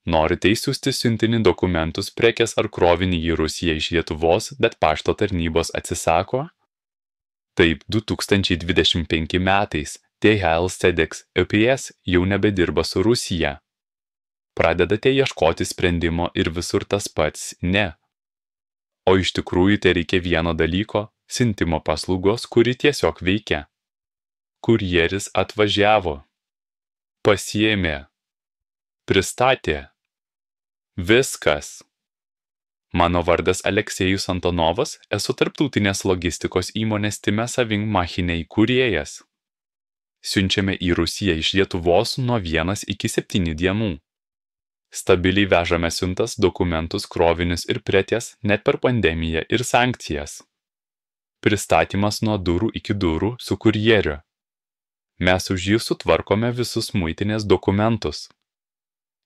Norite išsiųsti siuntinį dokumentus, prekes ar krovinį į Rusiją iš Lietuvos, bet pašto tarnybos atsisako? Taip, 2025 metais DHL FedEx UPS jau nebedirba su Rusija. Pradedate ieškoti sprendimo ir visur tas pats ne. O iš tikrųjų tai reikia vieno dalyko – siuntimo paslaugos, kuri tiesiog veikia. Kurjeris atvažiavo. Pasiėmė. Pristatė. Viskas. Mano vardas Aleksejus Antonovas, esu tarptautinės logistikos įmonės Time Saving Machine įkūrėjas. Siunčiame į Rusiją iš Lietuvos nuo 1 iki 7 dienų. Stabiliai vežame siuntas, dokumentus, krovinius ir prekes net per pandemiją ir sankcijas. Pristatymas nuo durų iki durų su kurjeriu. Mes už jį sutvarkome visus muitinės dokumentus.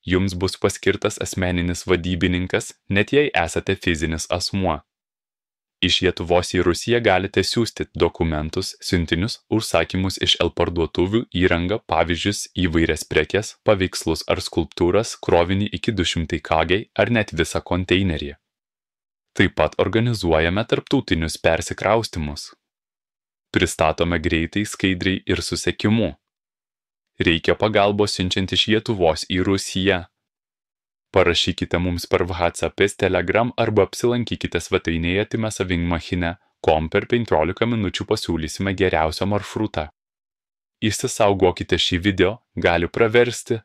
Jums bus paskirtas asmeninis vadybininkas, net jei esate fizinis asmuo. Iš Lietuvos į Rusiją galite siųsti dokumentus, siuntinius, užsakymus iš L parduotuvių, įrangą, pavyzdžius, įvairias prekes, paveikslus ar skulptūras, krovinį iki 200 kg ar net visą konteinerį. Taip pat organizuojame tarptautinius persikraustymus. Pristatome greitai, skaidriai ir su sekimu. Reikia pagalbos siunčiant iš Lietuvos į Rusiją. Parašykite mums per WhatsApp, Telegram arba apsilankykite svetainėje timesavingmachine.com, per 15 minučių pasiūlysime geriausią maršrutą. Įsisaugokite šį video, gali praversti.